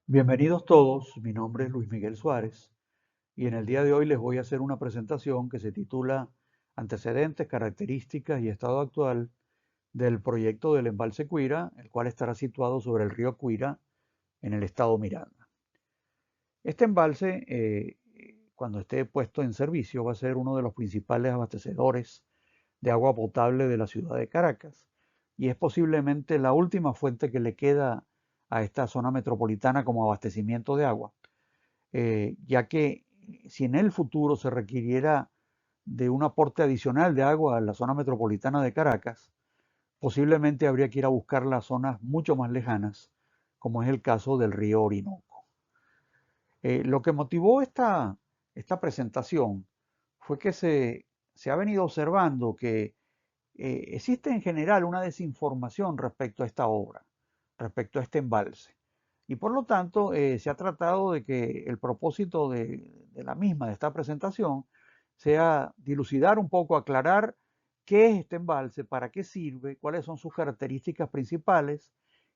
Bienvenidos todos, mi nombre es Luis Miguel Suárez y en el día de hoy les voy a hacer una presentación que se titula Antecedentes, características y estado actual del proyecto del embalse Cuira, el cual estará situado sobre el río Cuira en el estado Miranda. Este embalse, cuando esté puesto en servicio, va a ser uno de los principales abastecedores de agua potable de la ciudad de Caracas y es posiblemente la última fuente que le queda a esta zona metropolitana como abastecimiento de agua, ya que si en el futuro se requiriera de un aporte adicional de agua a la zona metropolitana de Caracas, posiblemente habría que ir a buscar las zonas mucho más lejanas, como es el caso del río Orinoco. Lo que motivó esta presentación fue que se ha venido observando que existe en general una desinformación respecto a esta obra, respecto a este embalse. Y por lo tanto, se ha tratado de que el propósito de la misma, de esta presentación, sea dilucidar un poco, aclarar qué es este embalse, para qué sirve, cuáles son sus características principales,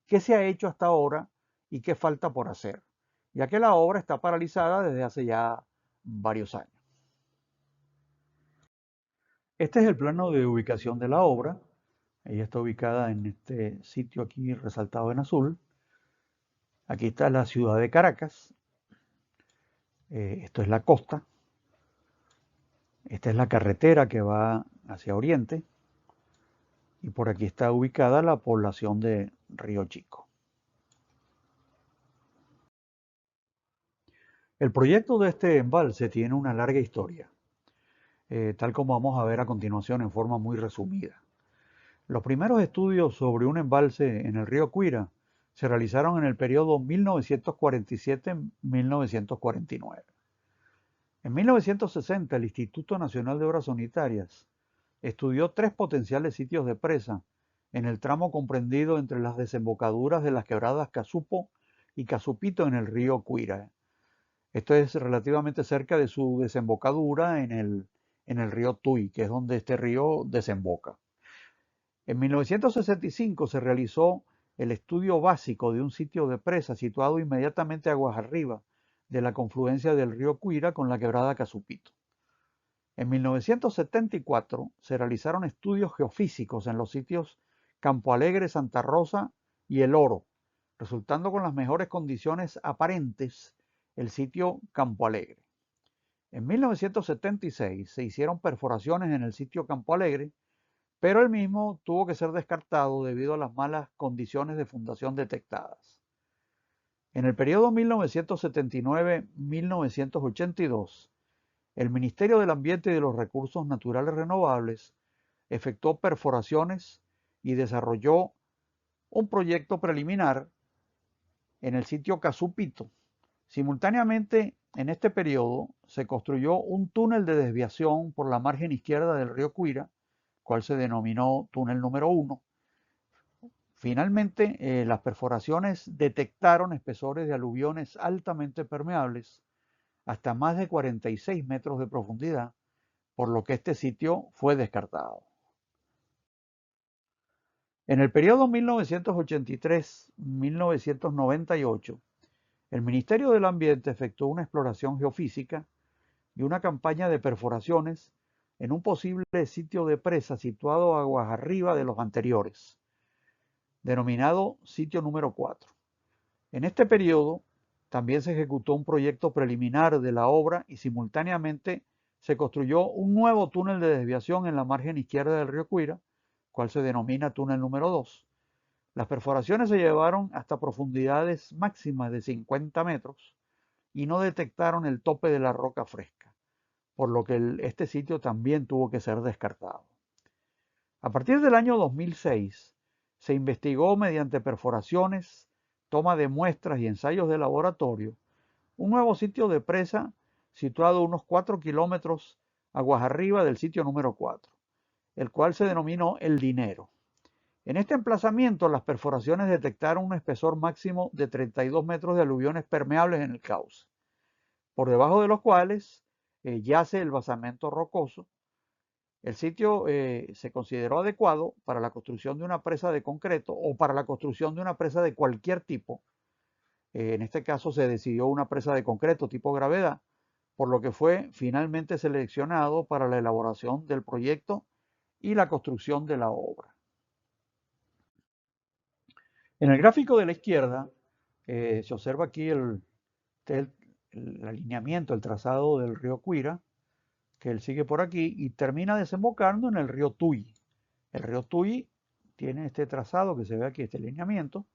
qué se ha hecho hasta ahora y qué falta por hacer, ya que la obra está paralizada desde hace ya varios años. Este es el plano de ubicación de la obra. Ella está ubicada en este sitio aquí resaltado en azul. Aquí está la ciudad de Caracas. Esto es la costa. Esta es la carretera que va hacia oriente. Y por aquí está ubicada la población de Río Chico. El proyecto de este embalse tiene una larga historia, tal como vamos a ver a continuación en forma muy resumida. Los primeros estudios sobre un embalse en el río Cuira se realizaron en el periodo 1947-1949. En 1960, el Instituto Nacional de Obras Unitarias estudió tres potenciales sitios de presa en el tramo comprendido entre las desembocaduras de las quebradas Casupo y Casupito en el río Cuira. Esto es relativamente cerca de su desembocadura en el río Tuy, que es donde este río desemboca. En 1965 se realizó el estudio básico de un sitio de presa situado inmediatamente aguas arriba de la confluencia del río Cuira con la quebrada Casupito. En 1974 se realizaron estudios geofísicos en los sitios Campo Alegre, Santa Rosa y El Oro, resultando con las mejores condiciones aparentes el sitio Campo Alegre. En 1976 se hicieron perforaciones en el sitio Campo Alegre, pero el mismo tuvo que ser descartado debido a las malas condiciones de fundación detectadas. En el periodo 1979-1982, el Ministerio del Ambiente y de los Recursos Naturales Renovables efectuó perforaciones y desarrolló un proyecto preliminar en el sitio Casupito. Simultáneamente, en este periodo, se construyó un túnel de desviación por la margen izquierda del río Cuira, cual se denominó túnel número 1. Finalmente, las perforaciones detectaron espesores de aluviones altamente permeables hasta más de 46 metros de profundidad, por lo que este sitio fue descartado. En el periodo 1983-1998, el Ministerio del Ambiente efectuó una exploración geofísica y una campaña de perforaciones en un posible sitio de presa situado aguas arriba de los anteriores, denominado sitio número 4. En este periodo también se ejecutó un proyecto preliminar de la obra y simultáneamente se construyó un nuevo túnel de desviación en la margen izquierda del río Cuira, cual se denomina túnel número 2. Las perforaciones se llevaron hasta profundidades máximas de 50 metros y no detectaron el tope de la roca fresca, por lo que este sitio también tuvo que ser descartado. A partir del año 2006, se investigó mediante perforaciones, toma de muestras y ensayos de laboratorio un nuevo sitio de presa situado a unos 4 kilómetros aguas arriba del sitio número 4, el cual se denominó El Dinero. En este emplazamiento, las perforaciones detectaron un espesor máximo de 32 metros de aluviones permeables en el cauce, por debajo de los cuales yace el basamento rocoso. El sitio se consideró adecuado para la construcción de una presa de concreto o para la construcción de una presa de cualquier tipo, En este caso se decidió una presa de concreto tipo gravedad, por lo que fue finalmente seleccionado para la elaboración del proyecto y la construcción de la obra. En el gráfico de la izquierda se observa aquí el alineamiento, el trazado del río Cuira, que él sigue por aquí y termina desembocando en el río Tuy. El río Tuy tiene este trazado que se ve aquí, este alineamiento,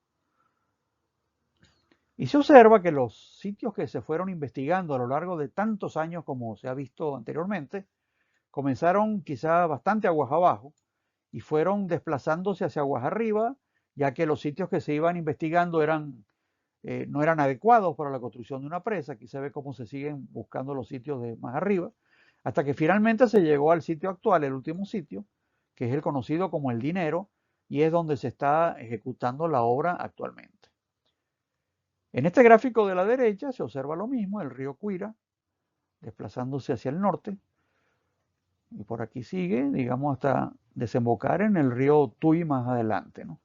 y se observa que los sitios que se fueron investigando a lo largo de tantos años como se ha visto anteriormente, comenzaron quizá bastante aguas abajo y fueron desplazándose hacia aguas arriba, ya que los sitios que se iban investigando no eran adecuados para la construcción de una presa. Aquí se ve cómo se siguen buscando los sitios de más arriba, hasta que finalmente se llegó al sitio actual, el último sitio, que es el conocido como El Dinero, y es donde se está ejecutando la obra actualmente. En este gráfico de la derecha se observa lo mismo, el río Cuira, desplazándose hacia el norte, y por aquí sigue, digamos, hasta desembocar en el río Tuy más adelante, ¿no?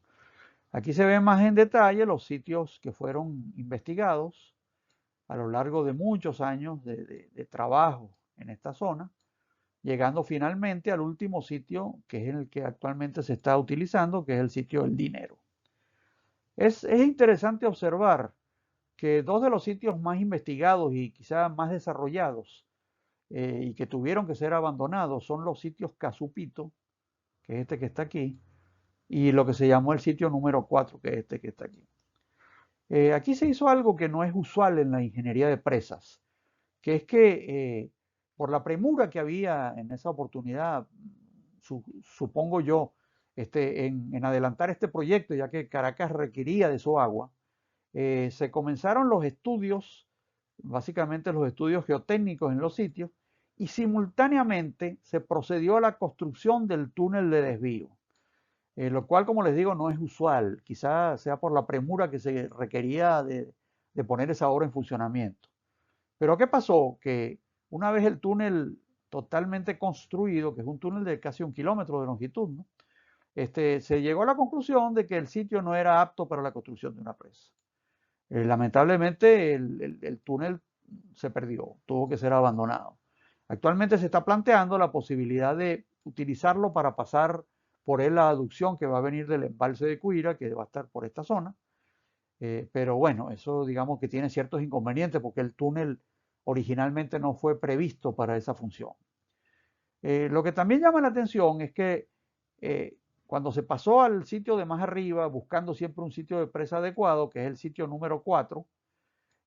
Aquí se ven más en detalle los sitios que fueron investigados a lo largo de muchos años de trabajo en esta zona, llegando finalmente al último sitio que es el que actualmente se está utilizando, que es el sitio El Dinero. Es interesante observar que dos de los sitios más investigados y quizá más desarrollados y que tuvieron que ser abandonados son los sitios Casupito, que es este que está aquí, y lo que se llamó el sitio número 4, que es este que está aquí. Aquí se hizo algo que no es usual en la ingeniería de presas, que es que por la premura que había en esa oportunidad, supongo yo, en adelantar este proyecto, ya que Caracas requería de su agua, se comenzaron los estudios, básicamente los estudios geotécnicos en los sitios, y simultáneamente se procedió a la construcción del túnel de desvío, lo cual, como les digo, no es usual, quizás sea por la premura que se requería de poner esa obra en funcionamiento. Pero ¿qué pasó? Que una vez el túnel totalmente construido, que es un túnel de casi 1 kilómetro de longitud, ¿no? Se llegó a la conclusión de que el sitio no era apto para la construcción de una presa. Lamentablemente el túnel se perdió, tuvo que ser abandonado. Actualmente se está planteando la posibilidad de utilizarlo para pasar por él la aducción que va a venir del embalse de Cuira, que va a estar por esta zona. Pero bueno, eso digamos que tiene ciertos inconvenientes porque el túnel originalmente no fue previsto para esa función. Lo que también llama la atención es que eh, cuando se pasó al sitio de más arriba, buscando siempre un sitio de presa adecuado, que es el sitio número 4,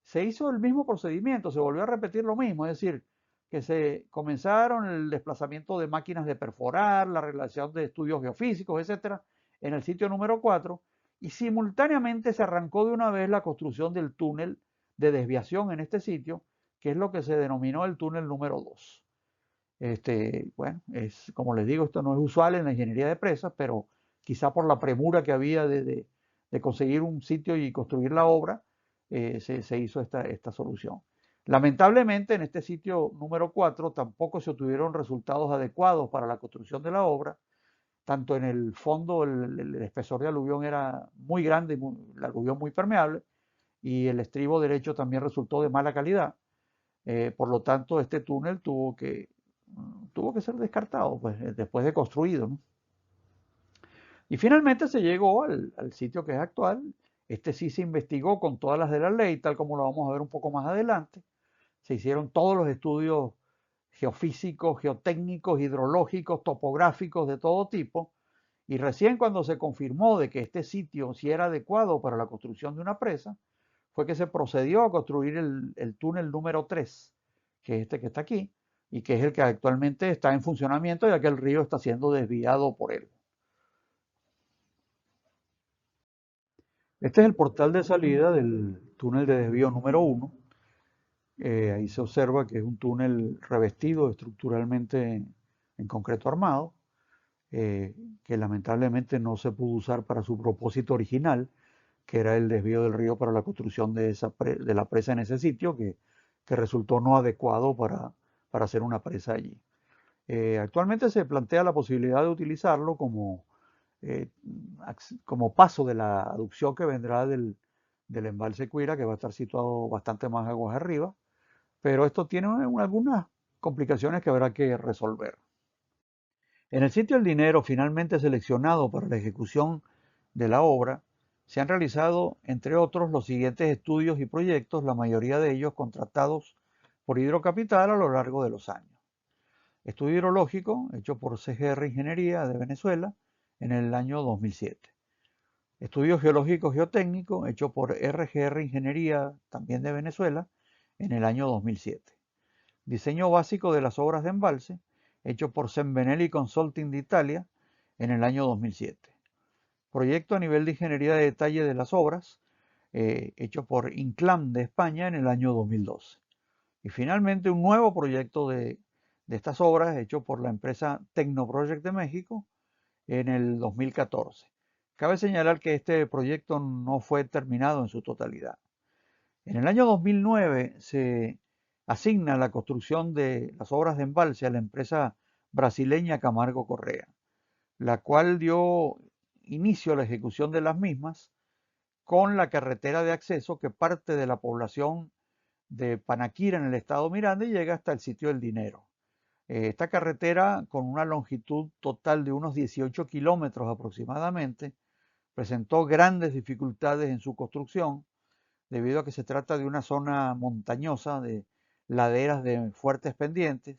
se hizo el mismo procedimiento, se volvió a repetir lo mismo, es decir, que se comenzaron el desplazamiento de máquinas de perforar, la realización de estudios geofísicos, etcétera, en el sitio número 4, y simultáneamente se arrancó de una vez la construcción del túnel de desviación en este sitio, que es lo que se denominó el túnel número 2. Bueno, como les digo, esto no es usual en la ingeniería de presas, pero quizá por la premura que había de conseguir un sitio y construir la obra, se hizo esta solución. Lamentablemente, en este sitio número 4 tampoco se obtuvieron resultados adecuados para la construcción de la obra. Tanto en el fondo, el espesor de aluvión era muy grande, el aluvión muy permeable, y el estribo derecho también resultó de mala calidad. Por lo tanto, este túnel tuvo que ser descartado pues, después de construido, ¿no? Y finalmente se llegó al sitio que es actual. Este sí se investigó con todas las de la ley, tal como lo vamos a ver un poco más adelante. Se hicieron todos los estudios geofísicos, geotécnicos, hidrológicos, topográficos de todo tipo. Y recién cuando se confirmó de que este sitio sí era adecuado para la construcción de una presa, fue que se procedió a construir el túnel número 3, que es este que está aquí, y que es el que actualmente está en funcionamiento, ya que el río está siendo desviado por él. Este es el portal de salida del túnel de desvío número 1. Ahí se observa que es un túnel revestido estructuralmente en concreto armado, que lamentablemente no se pudo usar para su propósito original, que era el desvío del río para la construcción de la presa en ese sitio, que resultó no adecuado para hacer una presa allí. Actualmente se plantea la posibilidad de utilizarlo como paso de la aducción que vendrá del embalse Cuira, que va a estar situado bastante más aguas arriba, pero esto tiene algunas complicaciones que habrá que resolver. En el sitio El Dinero, finalmente seleccionado para la ejecución de la obra, se han realizado, entre otros, los siguientes estudios y proyectos, la mayoría de ellos contratados por Hidrocapital a lo largo de los años. Estudio hidrológico hecho por CGR Ingeniería de Venezuela en el año 2007. Estudio geológico geotécnico hecho por RGR Ingeniería también de Venezuela en el año 2007. Diseño básico de las obras de embalse hecho por Sembenelli Consulting de Italia en el año 2007. Proyecto a nivel de ingeniería de detalle de las obras hecho por Inclam de España en el año 2012. Y finalmente un nuevo proyecto de estas obras hecho por la empresa Tecnoproject de México en el 2014. Cabe señalar que este proyecto no fue terminado en su totalidad. En el año 2009 se asigna la construcción de las obras de embalse a la empresa brasileña Camargo Correa, la cual dio inicio a la ejecución de las mismas con la carretera de acceso que parte de la población de Panaquira en el estado Miranda y llega hasta el sitio del Dinero. Esta carretera, con una longitud total de unos 18 kilómetros aproximadamente, presentó grandes dificultades en su construcción debido a que se trata de una zona montañosa de laderas de fuertes pendientes,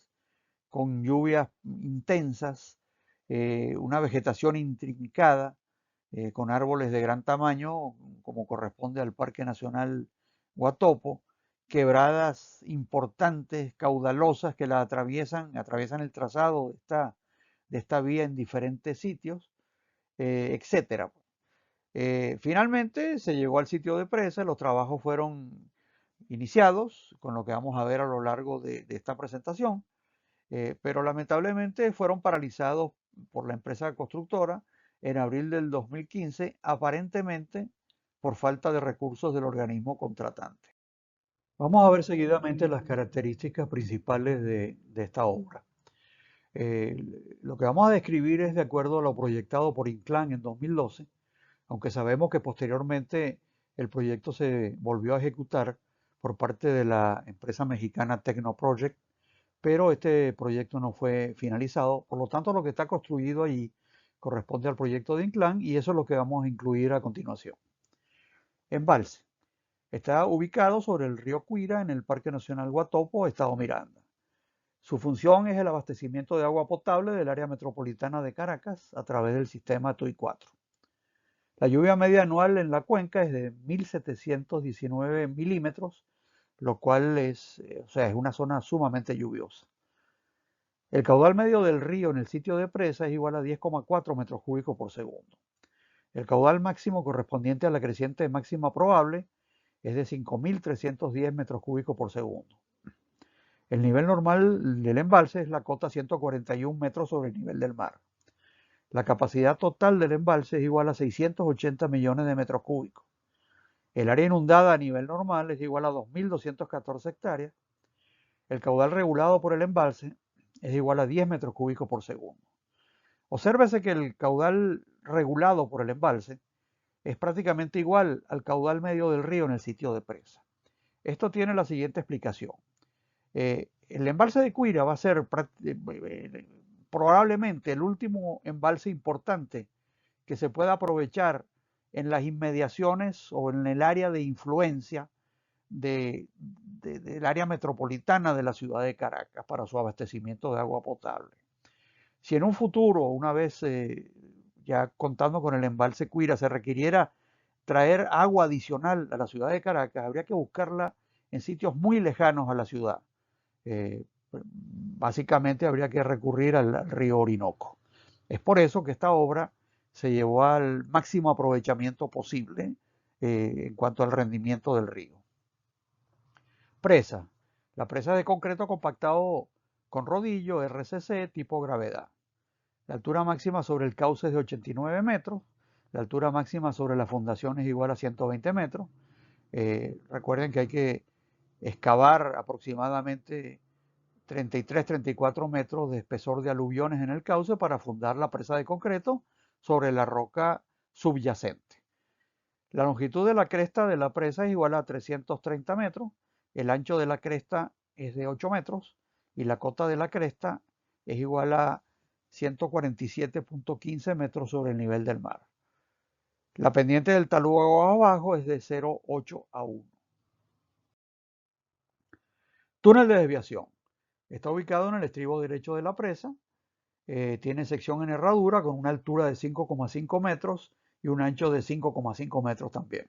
con lluvias intensas, una vegetación intrincada, con árboles de gran tamaño, como corresponde al Parque Nacional Guatopo, quebradas importantes, caudalosas, que la atraviesan el trazado de esta vía en diferentes sitios, etcétera. Finalmente se llegó al sitio de presa, los trabajos fueron iniciados, con lo que vamos a ver a lo largo de esta presentación, pero lamentablemente fueron paralizados por la empresa constructora en abril del 2015, aparentemente por falta de recursos del organismo contratante. Vamos a ver seguidamente las características principales de esta obra. Eh, lo que vamos a describir es de acuerdo a lo proyectado por Inclán en 2012, aunque sabemos que posteriormente el proyecto se volvió a ejecutar por parte de la empresa mexicana Tecnoproject, pero este proyecto no fue finalizado, por lo tanto lo que está construido allí corresponde al proyecto de Inclán y eso es lo que vamos a incluir a continuación. Embalse. Está ubicado sobre el río Cuira en el Parque Nacional Guatopo, estado Miranda. Su función es el abastecimiento de agua potable del área metropolitana de Caracas a través del sistema TUI 4. La lluvia media anual en la cuenca es de 1.719 milímetros, lo cual es una zona sumamente lluviosa. El caudal medio del río en el sitio de presa es igual a 10,4 metros cúbicos por segundo. El caudal máximo correspondiente a la creciente máxima probable es de 5.310 metros cúbicos por segundo. El nivel normal del embalse es la cota 141 metros sobre el nivel del mar. La capacidad total del embalse es igual a 680 millones de metros cúbicos. El área inundada a nivel normal es igual a 2.214 hectáreas. El caudal regulado por el embalse es igual a 10 metros cúbicos por segundo. Obsérvese que el caudal regulado por el embalse es prácticamente igual al caudal medio del río en el sitio de presa. Esto tiene la siguiente explicación. El embalse de Cuira va a ser probablemente el último embalse importante que se pueda aprovechar en las inmediaciones o en el área de influencia del área metropolitana de la ciudad de Caracas para su abastecimiento de agua potable. Si en un futuro, una vez ya contando con el embalse Cuira, se requiriera traer agua adicional a la ciudad de Caracas, habría que buscarla en sitios muy lejanos a la ciudad. Básicamente habría que recurrir al río Orinoco. Es por eso que esta obra se llevó al máximo aprovechamiento posible en cuanto al rendimiento del río. Presa. La presa de concreto compactado con rodillo RCC tipo gravedad. La altura máxima sobre el cauce es de 89 metros. La altura máxima sobre la fundación es igual a 120 metros. Recuerden que hay que excavar aproximadamente 33-34 metros de espesor de aluviones en el cauce para fundar la presa de concreto sobre la roca subyacente. La longitud de la cresta de la presa es igual a 330 metros, el ancho de la cresta es de 8 metros y la cota de la cresta es igual a 147.15 metros sobre el nivel del mar. La pendiente del talud abajo es de 0,8 a 1. Túnel de desviación. Está ubicado en el estribo derecho de la presa. Tiene sección en herradura con una altura de 5,5 metros y un ancho de 5,5 metros también.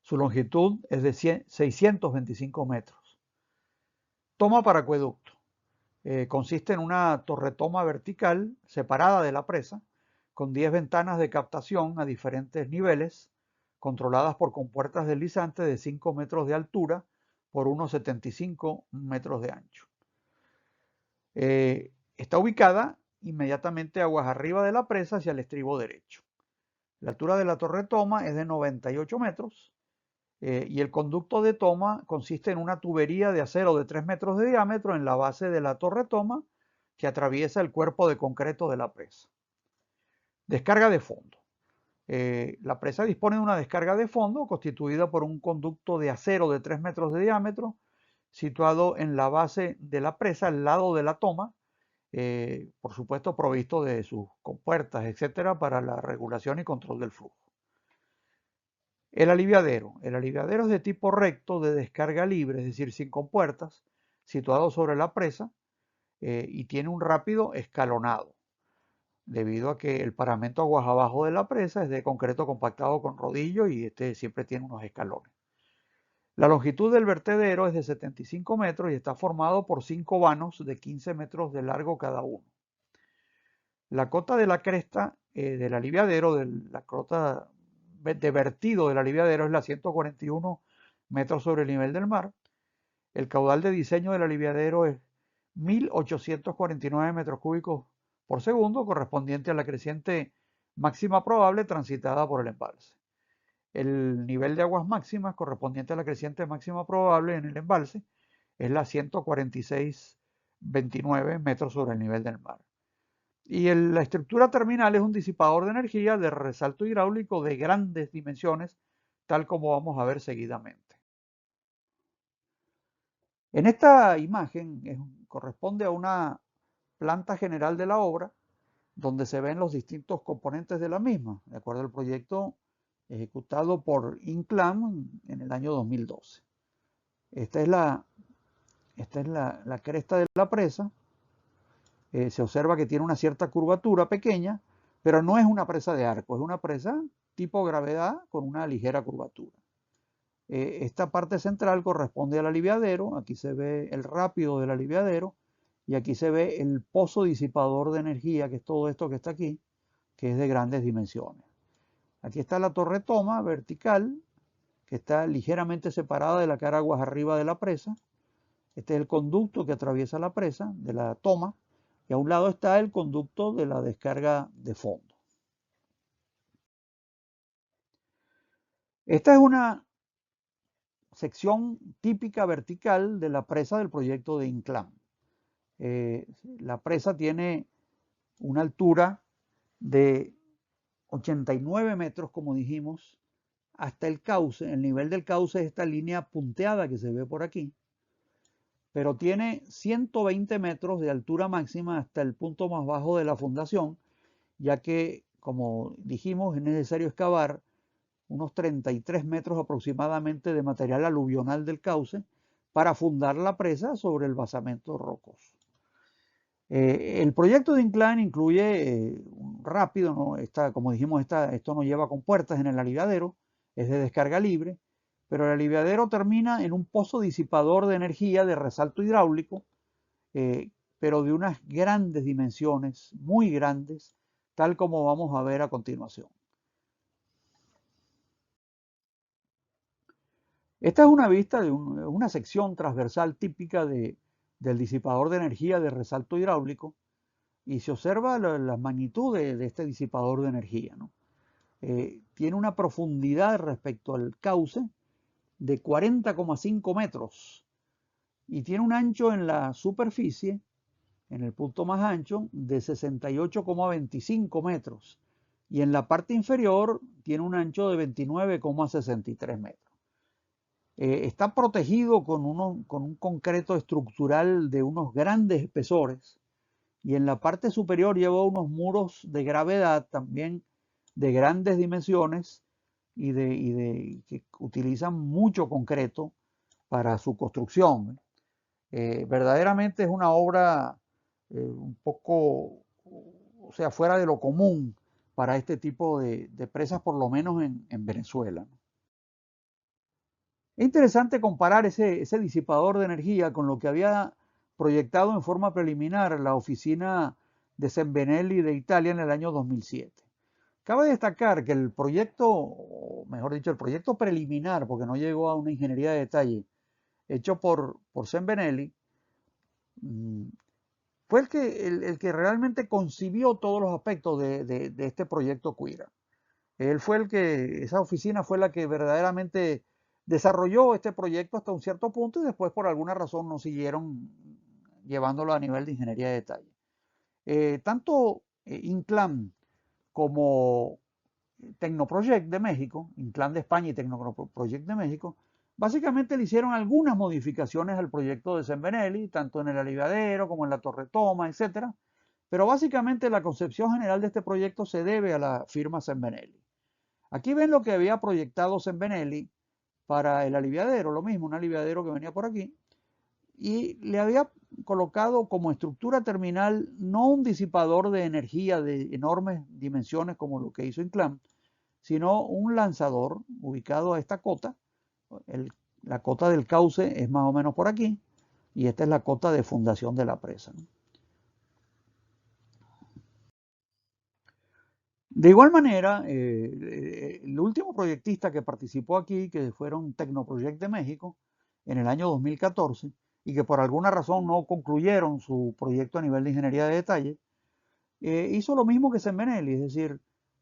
Su longitud es de 625 metros. Toma para acueducto. Consiste en una torretoma vertical separada de la presa, con 10 ventanas de captación a diferentes niveles, controladas por compuertas deslizantes de 5 metros de altura por unos 75 metros de ancho. Está ubicada inmediatamente aguas arriba de la presa hacia el estribo derecho. La altura de la torretoma es de 98 metros y el conducto de toma consiste en una tubería de acero de 3 metros de diámetro en la base de la torretoma que atraviesa el cuerpo de concreto de la presa. Descarga de fondo. La presa dispone de una descarga de fondo constituida por un conducto de acero de 3 metros de diámetro situado en la base de la presa al lado de la toma, por supuesto provisto de sus compuertas, etcétera, para la regulación y control del flujo. El aliviadero. El aliviadero es de tipo recto de descarga libre, es decir, sin compuertas, situado sobre la presa y tiene un rápido escalonado, debido a que el paramento aguas abajo de la presa es de concreto compactado con rodillo y este siempre tiene unos escalones. La longitud del vertedero es de 75 metros y está formado por 5 vanos de 15 metros de largo cada uno. La cota de la cresta del aliviadero, de la cota de vertido del aliviadero es la 141 metros sobre el nivel del mar. El caudal de diseño del aliviadero es 1.849 metros cúbicos por segundo, correspondiente a la creciente máxima probable transitada por el embalse. El nivel de aguas máximas correspondiente a la creciente máxima probable en el embalse es la 146,29 metros sobre el nivel del mar. Y la estructura terminal es un disipador de energía de resalto hidráulico de grandes dimensiones, tal como vamos a ver seguidamente. En esta imagen corresponde a una planta general de la obra, donde se ven los distintos componentes de la misma, de acuerdo al proyecto ejecutado por Inclán en el año 2012. Esta es la cresta de la presa. Se observa que tiene una cierta curvatura pequeña, pero no es una presa de arco, es una presa tipo gravedad con una ligera curvatura. Esta parte central corresponde al aliviadero, aquí se ve el rápido del aliviadero y aquí se ve el pozo disipador de energía, que es todo esto que está aquí, que es de grandes dimensiones. Aquí está la torretoma vertical, que está ligeramente separada de la cara aguas arriba de la presa. Este es el conducto que atraviesa la presa de la toma y a un lado está el conducto de la descarga de fondo. Esta es una sección típica vertical de la presa del proyecto de Inclán. La presa tiene una altura de 89 metros, como dijimos, hasta el cauce. El nivel del cauce es esta línea punteada que se ve por aquí, pero tiene 120 metros de altura máxima hasta el punto más bajo de la fundación, ya que, como dijimos, es necesario excavar unos 33 metros aproximadamente de material aluvional del cauce para fundar la presa sobre el basamento rocoso. El proyecto de Inclán incluye un rápido, ¿no? Como dijimos, esto no lleva compuertas en el aliviadero, es de descarga libre, pero el aliviadero termina en un pozo disipador de energía de resalto hidráulico, pero de unas grandes dimensiones, muy grandes, tal como vamos a ver a continuación. Esta es una vista de una sección transversal típica del disipador de energía de resalto hidráulico y se observa la magnitud de este disipador de energía, ¿no? Tiene una profundidad respecto al cauce de 40,5 metros y tiene un ancho en la superficie, en el punto más ancho, de 68,25 metros. y en la parte inferior tiene un ancho de 29,63 metros. Está protegido con un concreto estructural de unos grandes espesores, y en la parte superior lleva unos muros de gravedad también de grandes dimensiones que utilizan mucho concreto para su construcción. Verdaderamente es una obra un poco, o sea, fuera de lo común para este tipo de presas, por lo menos en Venezuela. Es interesante comparar ese disipador de energía con lo que había proyectado en forma preliminar la oficina de Sembenelli de Italia en el año 2007. Cabe destacar que el proyecto, o mejor dicho, el proyecto preliminar, porque no llegó a una ingeniería de detalle, hecho por Sembenelli, fue el que realmente concibió todos los aspectos de este proyecto Cuira. Él fue esa oficina fue la que verdaderamente desarrolló este proyecto hasta un cierto punto, y después por alguna razón no siguieron llevándolo a nivel de ingeniería de detalle. Tanto Inclán como Tecnoproject de México, Inclán de España y Tecnoproject de México, básicamente le hicieron algunas modificaciones al proyecto de Sembenelli, tanto en el aliviadero como en la torre toma, etc. Pero básicamente la concepción general de este proyecto se debe a la firma Sembenelli. Aquí ven lo que había proyectado Sembenelli para el aliviadero, lo mismo, un aliviadero que venía por aquí, y le había colocado como estructura terminal no un disipador de energía de enormes dimensiones como lo que hizo Inclán, sino un lanzador ubicado a esta cota. La cota del cauce es más o menos por aquí, y esta es la cota de fundación de la presa. De igual manera, el último proyectista que participó aquí, que fueron Tecnoproject de México, en el año 2014, y que por alguna razón no concluyeron su proyecto a nivel de ingeniería de detalle, hizo lo mismo que Sembenelli, es decir,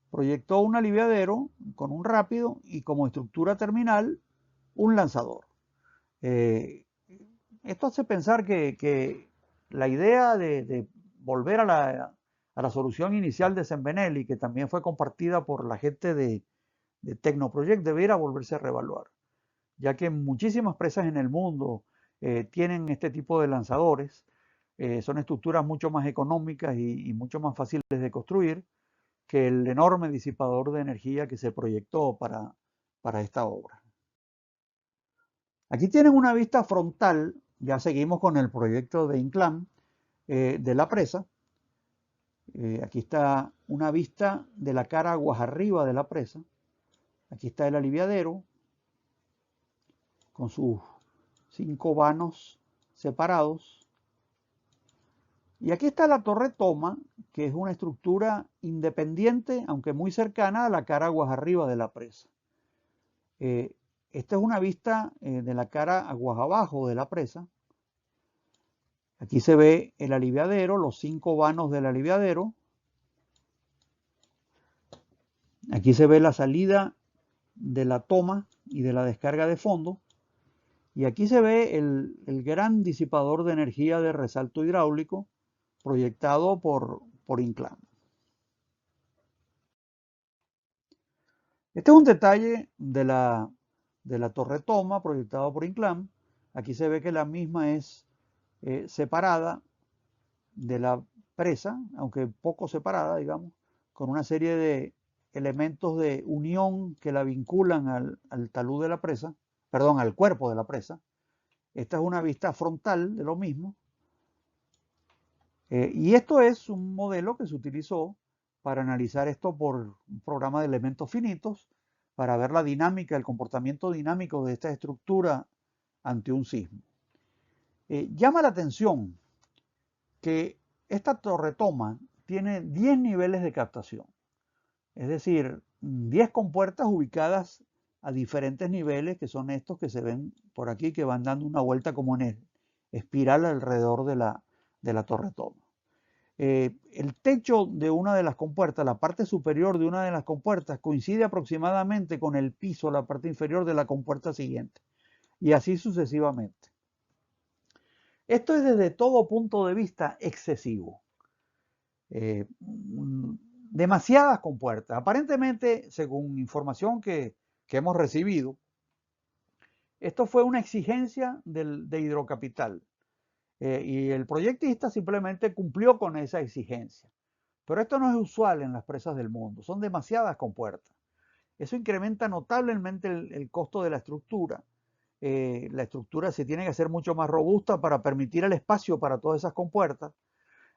proyectó un aliviadero con un rápido y como estructura terminal un lanzador. Esto hace pensar que la idea de volver a la solución inicial de Sembenelli, que también fue compartida por la gente de Tecnoproject, debiera volverse a reevaluar, ya que muchísimas presas en el mundo tienen este tipo de lanzadores. Son estructuras mucho más económicas y mucho más fáciles de construir que el enorme disipador de energía que se proyectó para esta obra. Aquí tienen una vista frontal, ya seguimos con el proyecto de Inclán, de la presa. Aquí está una vista de la cara aguas arriba de la presa. Aquí está el aliviadero con sus 5 vanos separados. Y aquí está la torre toma, que es una estructura independiente, aunque muy cercana a la cara aguas arriba de la presa. Esta es una vista de la cara aguas abajo de la presa. Aquí se ve el aliviadero, los 5 vanos del aliviadero. Aquí se ve la salida de la toma y de la descarga de fondo. Y aquí se ve el gran disipador de energía de resalto hidráulico proyectado por Inclán. Este es un detalle de la torre toma proyectado por Inclán. Aquí se ve que la misma es separada de la presa, aunque poco separada, digamos, con una serie de elementos de unión que la vinculan al talud de la presa, perdón, al cuerpo de la presa. Esta es una vista frontal de lo mismo. Y esto es un modelo que se utilizó para analizar esto por un programa de elementos finitos, para ver la dinámica, el comportamiento dinámico de esta estructura ante un sismo. Llama la atención que esta torre toma tiene 10 niveles de captación, es decir, 10 compuertas ubicadas a diferentes niveles, que son estos que se ven por aquí, que van dando una vuelta como en espiral alrededor de la torre toma. El techo de una de las compuertas, la parte superior de una de las compuertas, coincide aproximadamente con el piso, la parte inferior de la compuerta siguiente, y así sucesivamente. Esto es desde todo punto de vista excesivo. demasiadas compuertas. Aparentemente, según información que hemos recibido, esto fue una exigencia de Hidrocapital. Y el proyectista simplemente cumplió con esa exigencia. Pero esto no es usual en las presas del mundo, son demasiadas compuertas. Eso incrementa notablemente el costo de la estructura. La estructura se tiene que hacer mucho más robusta para permitir el espacio para todas esas compuertas.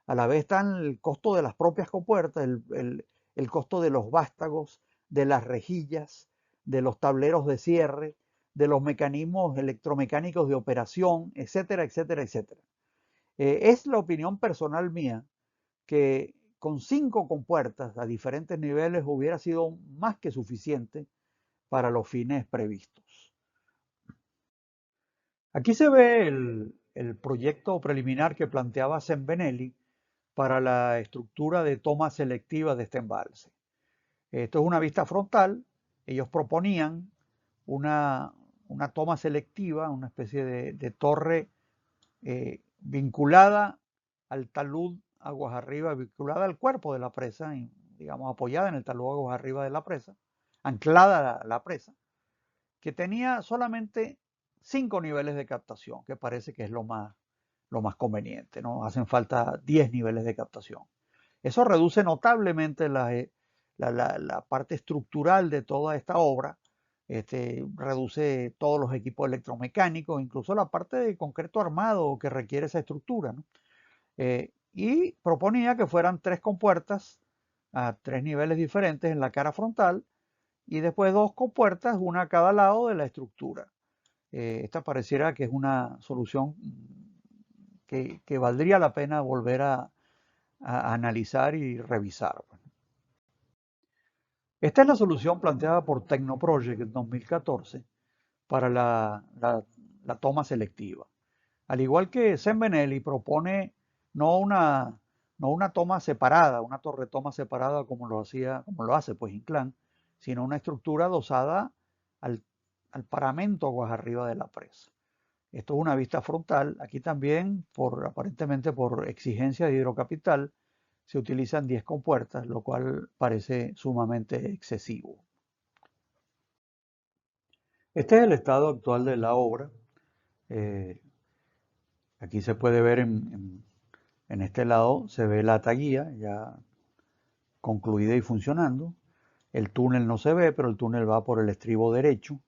A la vez está el costo de las propias compuertas, el costo de los vástagos, de las rejillas, de los tableros de cierre, de los mecanismos electromecánicos de operación, etcétera, etcétera, etcétera. Es la opinión personal mía que con 5 compuertas a diferentes niveles hubiera sido más que suficiente para los fines previstos. Aquí se ve el proyecto preliminar que planteaba Zembelli para la estructura de toma selectiva de este embalse. Esto es una vista frontal. Ellos proponían una toma selectiva, una especie de torre vinculada al talud aguas arriba, vinculada al cuerpo de la presa, digamos apoyada en el talud aguas arriba de la presa, anclada a la presa, que tenía solamente 5 niveles de captación, que parece que es lo más conveniente, ¿no? Hacen falta 10 niveles de captación. Eso reduce notablemente la parte estructural de toda esta obra, reduce todos los equipos electromecánicos, incluso la parte de concreto armado que requiere esa estructura, ¿no? Y proponía que fueran 3 compuertas a 3 niveles diferentes en la cara frontal y después 2 compuertas, una a cada lado de la estructura. Esta pareciera que es una solución que valdría la pena volver a analizar y revisar. Esta es la solución planteada por Technoproject en 2014 para la toma selectiva. Al igual que Zembelli propone no una toma separada, una torre toma separada como lo hace pues Inclán, sino una estructura adosada al paramento aguas arriba de la presa. Esto es una vista frontal. Aquí también, aparentemente por exigencia de Hidrocapital, se utilizan 10 compuertas, lo cual parece sumamente excesivo. Este es el estado actual de la obra. Aquí se puede ver en este lado, se ve la taguía ya concluida y funcionando. El túnel no se ve, pero el túnel va por el estribo derecho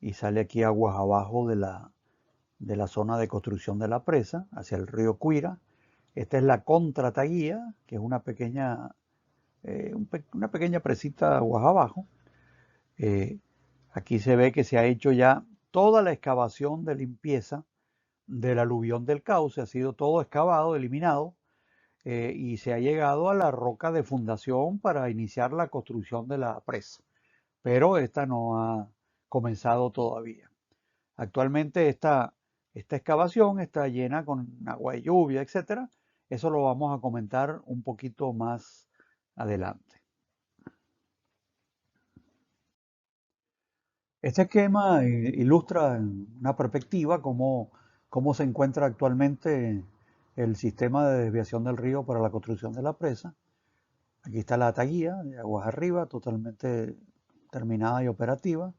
y sale aquí aguas abajo de la zona de construcción de la presa, hacia el río Cuira. Esta es la contrataguía, que es una pequeña presita aguas abajo. Aquí se ve que se ha hecho ya toda la excavación de limpieza del aluvión del cauce, ha sido todo excavado, eliminado, y se ha llegado a la roca de fundación para iniciar la construcción de la presa. Pero esta no ha comenzado todavía. Actualmente esta excavación está llena con agua de lluvia, etc. Eso lo vamos a comentar un poquito más adelante. Este esquema ilustra en una perspectiva cómo se encuentra actualmente el sistema de desviación del río para la construcción de la presa. Aquí está la taguía de aguas arriba, totalmente terminada y operativa.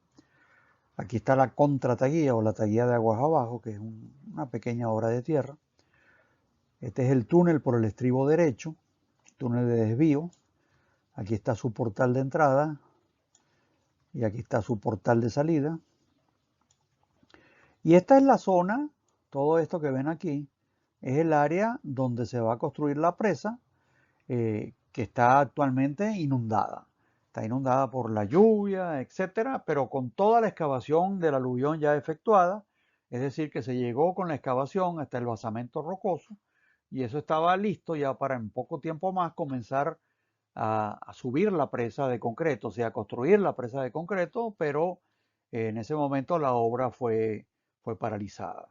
Aquí está la contrataguía o la taguía de aguas abajo, que es una pequeña obra de tierra. Este es el túnel por el estribo derecho, túnel de desvío. Aquí está su portal de entrada y aquí está su portal de salida. Y esta es la zona, todo esto que ven aquí, es el área donde se va a construir la presa, que está actualmente inundada. Está inundada por la lluvia, etcétera, pero con toda la excavación del aluvión ya efectuada, es decir, que se llegó con la excavación hasta el basamento rocoso, y eso estaba listo ya para en poco tiempo más comenzar a subir la presa de concreto, o sea, a construir la presa de concreto, pero en ese momento la obra fue paralizada.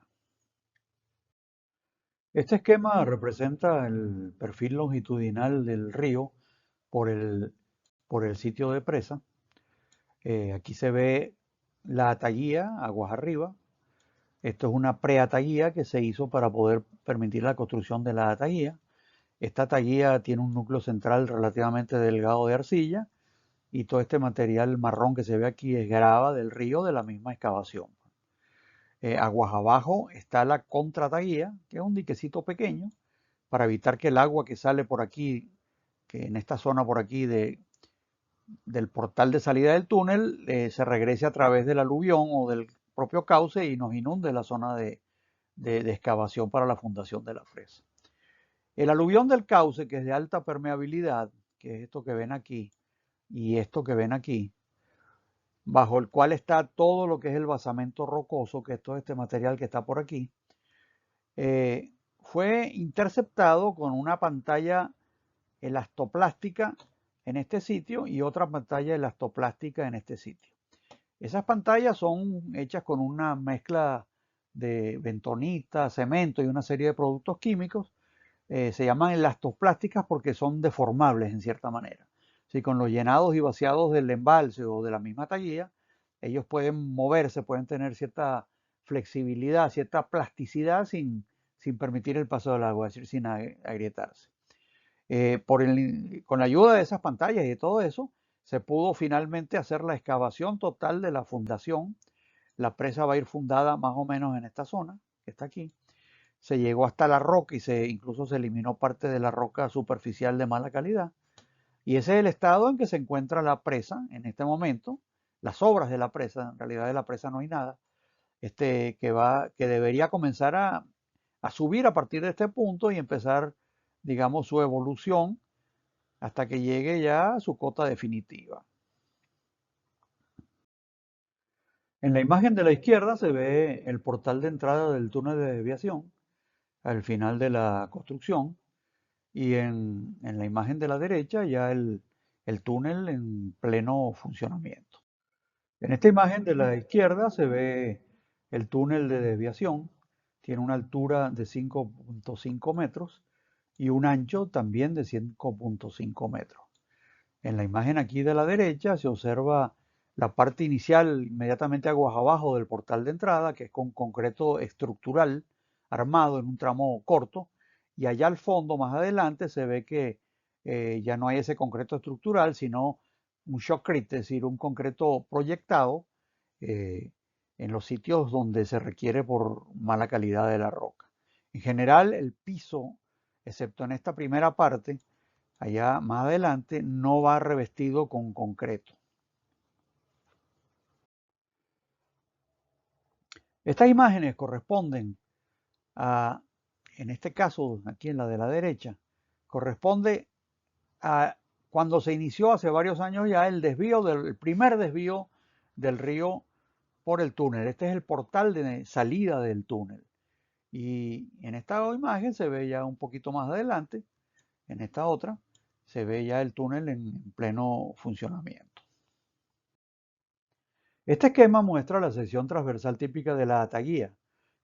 Este esquema representa el perfil longitudinal del río por el sitio de presa. Aquí se ve la ataguía, aguas arriba. Esto es una preataguía que se hizo para poder permitir la construcción de la ataguía. Esta taguía tiene un núcleo central relativamente delgado de arcilla y todo este material marrón que se ve aquí es grava del río de la misma excavación. Aguas abajo está la contrataguía, que es un diquecito pequeño, para evitar que el agua que sale por aquí, que en esta zona por aquí del portal de salida del túnel, se regrese a través del aluvión o del propio cauce y nos inunde la zona de excavación para la fundación de la presa. El aluvión del cauce, que es de alta permeabilidad, que es esto que ven aquí y esto que ven aquí, bajo el cual está todo lo que es el basamento rocoso, que es todo este material que está por aquí, fue interceptado con una pantalla elastoplástica en este sitio y otra pantalla elastoplástica en este sitio. Esas pantallas son hechas con una mezcla de bentonita, cemento y una serie de productos químicos. Se llaman elastoplásticas porque son deformables en cierta manera. Si con los llenados y vaciados del embalse o de la misma taguilla, ellos pueden moverse, pueden tener cierta flexibilidad, cierta plasticidad sin permitir el paso del agua, es decir, sin agrietarse. Con la ayuda de esas pantallas y de todo eso, se pudo finalmente hacer la excavación total de la fundación. La presa va a ir fundada más o menos en esta zona, que está aquí. Se llegó hasta la roca y incluso se eliminó parte de la roca superficial de mala calidad. Y ese es el estado en que se encuentra la presa en este momento, las obras de la presa, en realidad de la presa no hay nada, que debería comenzar a subir a partir de este punto y empezar, digamos, su evolución hasta que llegue ya a su cota definitiva. En la imagen de la izquierda se ve el portal de entrada del túnel de desviación al final de la construcción y en la imagen de la derecha ya el túnel en pleno funcionamiento. En esta imagen de la izquierda se ve el túnel de desviación, tiene una altura de 5.5 metros y un ancho también de 5.5 metros. En la imagen aquí de la derecha se observa la parte inicial inmediatamente aguas abajo del portal de entrada, que es con concreto estructural armado en un tramo corto, y allá al fondo, más adelante, se ve que ya no hay ese concreto estructural, sino un shotcrete, es decir, un concreto proyectado eh, en los sitios donde se requiere por mala calidad de la roca. En general, el piso, excepto en esta primera parte, allá más adelante, no va revestido con concreto. Estas imágenes corresponden a, en este caso, aquí en la de la derecha, corresponde a cuando se inició hace varios años ya el primer desvío del río por el túnel. Este es el portal de salida del túnel. Y en esta imagen se ve ya un poquito más adelante, en esta otra, se ve ya el túnel en pleno funcionamiento. Este esquema muestra la sección transversal típica de la ataguía.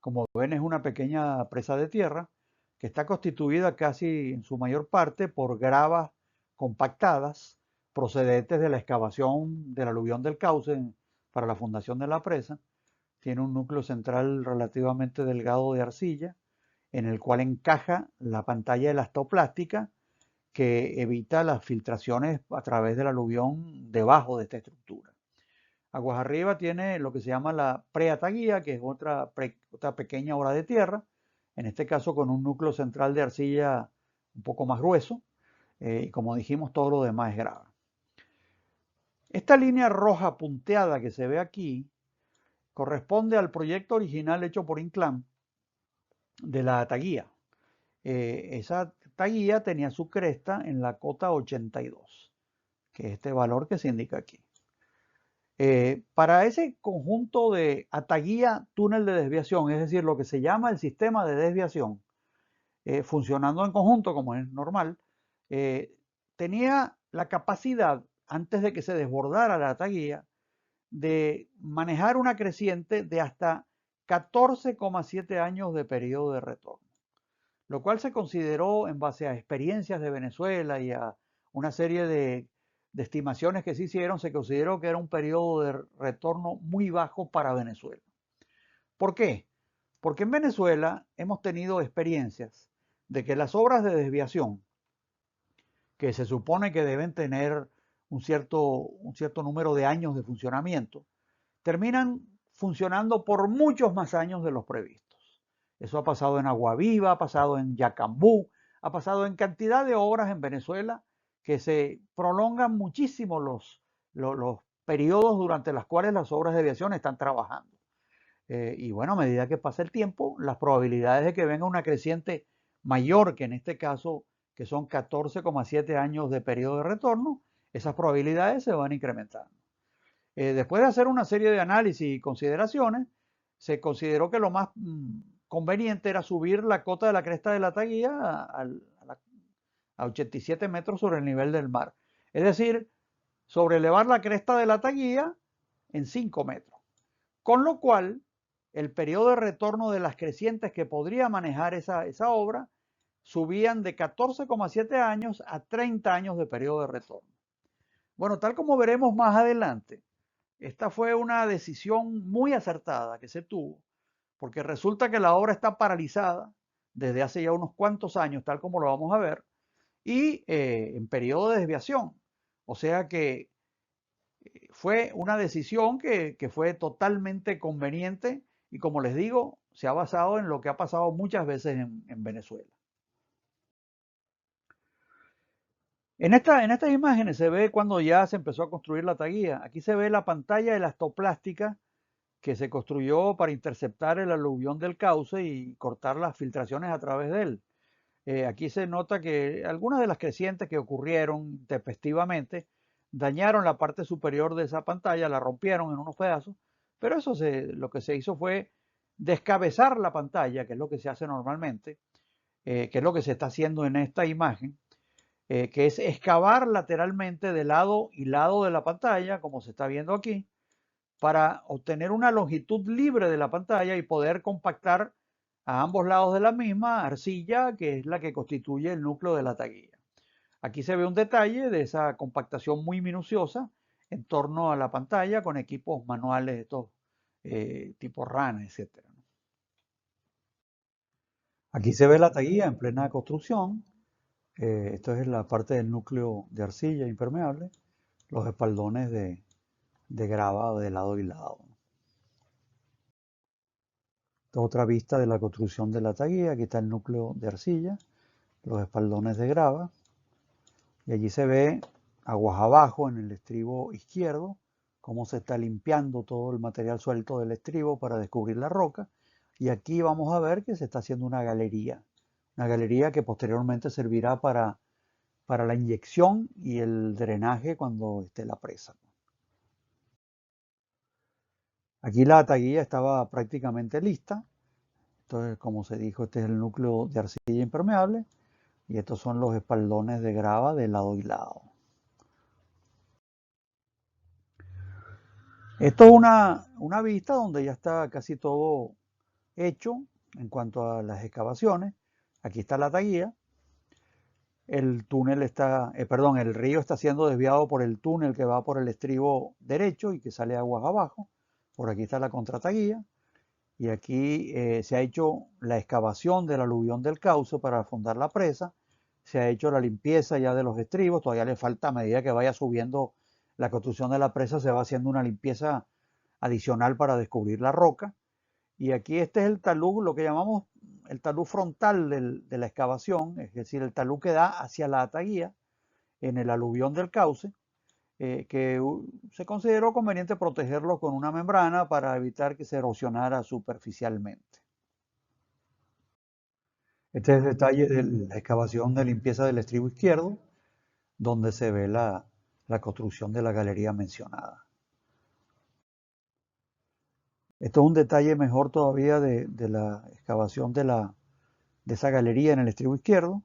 Como ven, es una pequeña presa de tierra que está constituida casi en su mayor parte por gravas compactadas procedentes de la excavación del aluvión del cauce para la fundación de la presa. Tiene un núcleo central relativamente delgado de arcilla en el cual encaja la pantalla elastoplástica que evita las filtraciones a través del aluvión debajo de esta estructura. Aguas arriba tiene lo que se llama la preataguía, que es otra pequeña obra de tierra, en este caso con un núcleo central de arcilla un poco más grueso, y como dijimos, todo lo demás es grava. Esta línea roja punteada que se ve aquí corresponde al proyecto original hecho por Inclán de la taguía. Esa taguía tenía su cresta en la cota 82, que es este valor que se indica aquí. Para ese conjunto de ataguía túnel de desviación, es decir, lo que se llama el sistema de desviación, funcionando en conjunto como es normal, tenía la capacidad, antes de que se desbordara la ataguía, de manejar una creciente de hasta 14,7 años de periodo de retorno, lo cual se consideró en base a experiencias de Venezuela y a una serie de estimaciones que se hicieron, se consideró que era un periodo de retorno muy bajo para Venezuela. ¿Por qué? Porque en Venezuela hemos tenido experiencias de que las obras de desviación que se supone que deben tener un cierto número de años de funcionamiento, terminan funcionando por muchos más años de los previstos. Eso ha pasado en Agua Viva, ha pasado en Yacambú, ha pasado en cantidad de obras en Venezuela que se prolongan muchísimo los periodos durante los cuales las obras de aviación están trabajando. Y bueno, a medida que pasa el tiempo, las probabilidades de que venga una creciente mayor, que en este caso, que son 14,7 años de periodo de retorno, esas probabilidades se van incrementando. Después de hacer una serie de análisis y consideraciones, se consideró que lo más conveniente era subir la cota de la cresta de la Taguía a 87 metros sobre el nivel del mar. Es decir, sobrelevar la cresta de la Taguía en 5 metros. Con lo cual, el periodo de retorno de las crecientes que podría manejar esa obra subían de 14,7 años a 30 años de periodo de retorno. Bueno, tal como veremos más adelante, esta fue una decisión muy acertada que se tuvo, porque resulta que la obra está paralizada desde hace ya unos cuantos años, tal como lo vamos a ver, y en periodo de desviación. O sea que fue una decisión que fue totalmente conveniente y, como les digo, se ha basado en lo que ha pasado muchas veces en Venezuela. En estas imágenes se ve cuando ya se empezó a construir la taguía. Aquí se ve la pantalla elastoplástica que se construyó para interceptar el aluvión del cauce y cortar las filtraciones a través de él. Aquí se nota que algunas de las crecientes que ocurrieron tempestivamente dañaron la parte superior de esa pantalla, la rompieron en unos pedazos, pero lo que se hizo fue descabezar la pantalla, que es lo que se hace normalmente, que es lo que se está haciendo en esta imagen, que es excavar lateralmente de lado y lado de la pantalla, como se está viendo aquí, para obtener una longitud libre de la pantalla y poder compactar a ambos lados de la misma arcilla, que es la que constituye el núcleo de la taguilla. Aquí se ve un detalle de esa compactación muy minuciosa en torno a la pantalla con equipos manuales estos tipo RAN, etc. Aquí se ve la taguilla en plena construcción. Esto es la parte del núcleo de arcilla impermeable, los espaldones de grava de lado y lado. Esta es otra vista de la construcción de la taguilla. Aquí está el núcleo de arcilla, los espaldones de grava, y allí se ve aguas abajo en el estribo izquierdo cómo se está limpiando todo el material suelto del estribo para descubrir la roca. Y aquí vamos a ver que se está haciendo una galería que posteriormente servirá para la inyección y el drenaje cuando esté la presa. Aquí la taguilla estaba prácticamente lista. Entonces, como se dijo, este es el núcleo de arcilla impermeable y estos son los espaldones de grava de lado y lado. Esto es una vista donde ya está casi todo hecho en cuanto a las excavaciones. Aquí está la taguilla. El túnel el río está siendo desviado por el túnel que va por el estribo derecho y que sale aguas abajo. Por aquí está la contrataguilla. Y aquí se ha hecho la excavación del aluvión del cauce para afondar la presa. Se ha hecho la limpieza ya de los estribos. Todavía le falta, a medida que vaya subiendo la construcción de la presa, se va haciendo una limpieza adicional para descubrir la roca. Y aquí este es el talud, lo que llamamos el talud frontal de la excavación, es decir, el talud que da hacia la taguía en el aluvión del cauce, que se consideró conveniente protegerlo con una membrana para evitar que se erosionara superficialmente. Este es el detalle de la excavación de limpieza del estribo izquierdo, donde se ve la construcción de la galería mencionada. Esto es un detalle mejor todavía de la excavación de esa galería en el estribo izquierdo.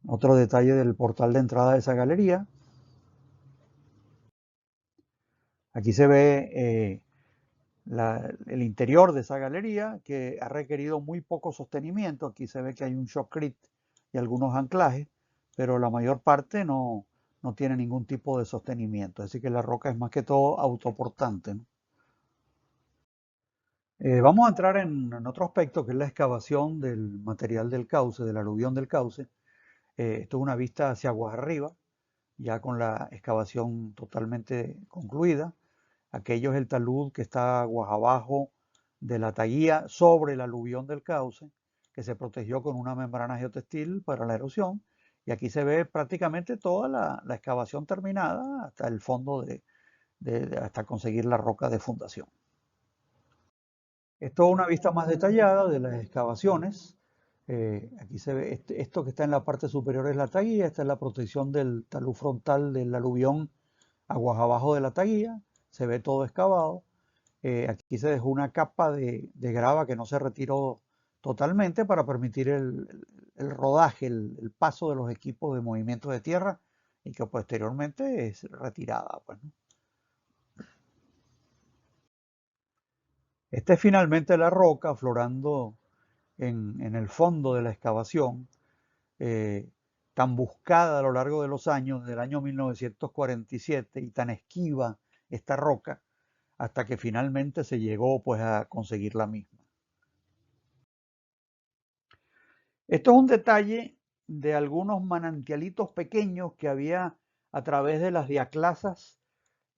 Otro detalle del portal de entrada de esa galería. Aquí se ve el interior de esa galería, que ha requerido muy poco sostenimiento. Aquí se ve que hay un shotcrete y algunos anclajes, pero la mayor parte no tiene ningún tipo de sostenimiento. Así que la roca es más que todo autoportante, ¿no? Vamos a entrar en otro aspecto, que es la excavación del material del cauce, del aluvión del cauce. Esto es una vista hacia aguas arriba, ya con la excavación totalmente concluida. Aquello es el talud que está aguas abajo de la taguía sobre el aluvión del cauce, que se protegió con una membrana geotextil para la erosión. Y aquí se ve prácticamente toda la excavación terminada hasta el fondo hasta conseguir la roca de fundación. Esto es una vista más detallada de las excavaciones. Aquí se ve esto que está en la parte superior es la taguía, esta es la protección del talud frontal del aluvión aguas abajo de la taguía, se ve todo excavado. Aquí se dejó una capa de grava que no se retiró totalmente para permitir el rodaje, el paso de los equipos de movimiento de tierra y que posteriormente es retirada, pues, ¿no? Esta es finalmente la roca aflorando en el fondo de la excavación, eh, tan buscada a lo largo de los años, desde el año 1947, y tan esquiva esta roca, hasta que finalmente se llegó pues a conseguir la misma. Esto es un detalle de algunos manantialitos pequeños que había a través de las diaclasas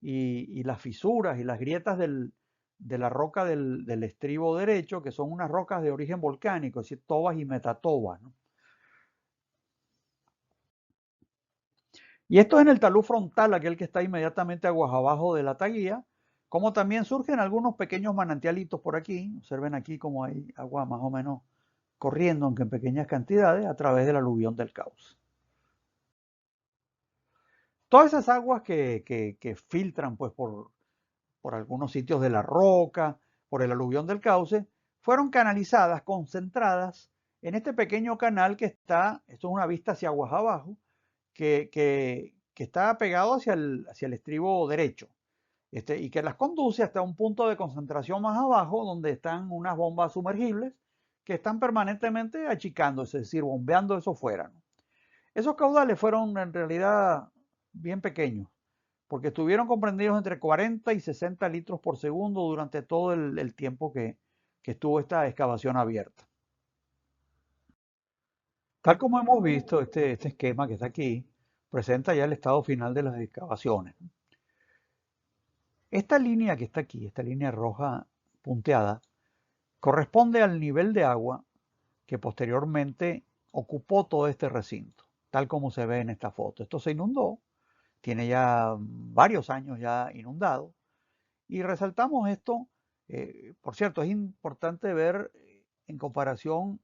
y las fisuras y las grietas de la roca del estribo derecho, que son unas rocas de origen volcánico, es decir, tobas y metatobas, ¿no? Y esto es en el talud frontal, aquel que está inmediatamente aguas abajo de la taguía, como también surgen algunos pequeños manantialitos por aquí. Observen aquí como hay agua más o menos corriendo, aunque en pequeñas cantidades, a través del aluvión del cauce. Todas esas aguas que filtran pues, por algunos sitios de la roca, por el aluvión del cauce, fueron canalizadas, concentradas en este pequeño canal que está, esto es una vista hacia aguas abajo, que está pegado hacia el estribo derecho, y que las conduce hasta un punto de concentración más abajo, donde están unas bombas sumergibles que están permanentemente achicándose, es decir, bombeando eso fuera, ¿no? Esos caudales fueron en realidad bien pequeños, porque estuvieron comprendidos entre 40 y 60 litros por segundo durante todo el tiempo que estuvo esta excavación abierta. Tal como hemos visto, este esquema que está aquí presenta ya el estado final de las excavaciones. Esta línea que está aquí, esta línea roja punteada, corresponde al nivel de agua que posteriormente ocupó todo este recinto, tal como se ve en esta foto. Esto se inundó, tiene ya varios años ya inundado, y resaltamos esto. Por cierto, es importante ver en comparación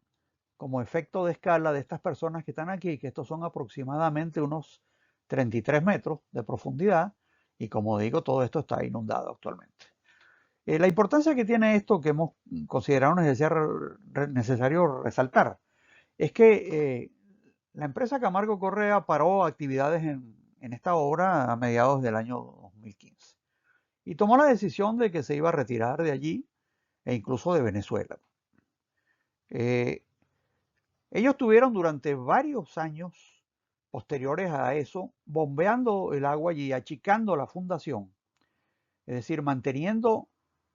como efecto de escala de estas personas que están aquí, que estos son aproximadamente unos 33 metros de profundidad, y como digo, todo esto está inundado actualmente. La importancia que tiene esto que hemos considerado necesario resaltar es que la empresa Camargo Correa paró actividades en esta obra a mediados del año 2015 y tomó la decisión de que se iba a retirar de allí e incluso de Venezuela. Ellos tuvieron durante varios años posteriores a eso bombeando el agua allí, achicando la fundación, es decir, manteniendo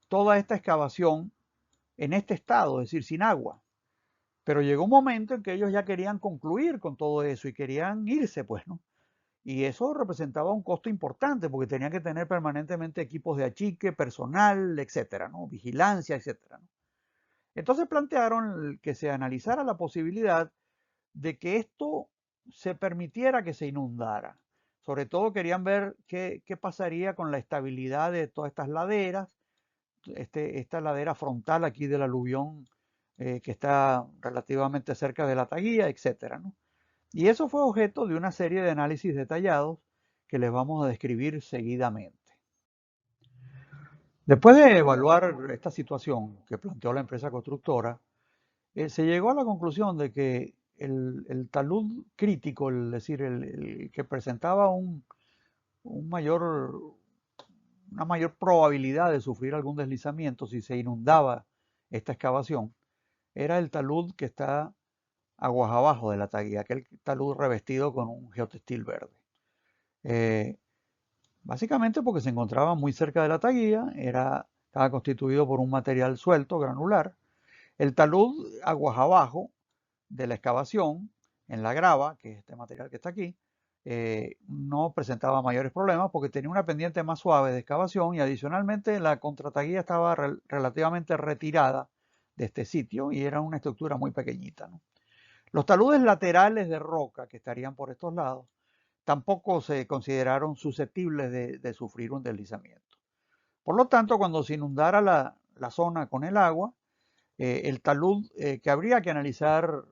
toda esta excavación en este estado, es decir, sin agua. Pero llegó un momento en que ellos ya querían concluir con todo eso y querían irse, pues, ¿no? Y eso representaba un costo importante porque tenían que tener permanentemente equipos de achique, personal, etcétera, ¿no? Vigilancia, etcétera, ¿no? Entonces plantearon que se analizara la posibilidad de que esto se permitiera que se inundara. Sobre todo querían ver qué pasaría con la estabilidad de todas estas laderas, esta ladera frontal aquí del aluvión que está relativamente cerca de la taguía, etcétera, ¿no? Y eso fue objeto de una serie de análisis detallados que les vamos a describir seguidamente. Después de evaluar esta situación que planteó la empresa constructora, se llegó a la conclusión de que el talud crítico, es decir, el que presentaba un mayor, una mayor probabilidad de sufrir algún deslizamiento si se inundaba esta excavación, era el talud que está aguas abajo de la taguía, aquel talud revestido con un geotextil verde. Eh, Básicamente porque se encontraba muy cerca de la taguía, estaba constituido por un material suelto, granular. El talud aguas abajo de la excavación en la grava, que es este material que está aquí, no presentaba mayores problemas porque tenía una pendiente más suave de excavación y adicionalmente la contrataguía estaba relativamente retirada de este sitio y era una estructura muy pequeñita, ¿no? Los taludes laterales de roca que estarían por estos lados tampoco se consideraron susceptibles de sufrir un deslizamiento. Por lo tanto, cuando se inundara la zona con el agua, el talud que habría que analizar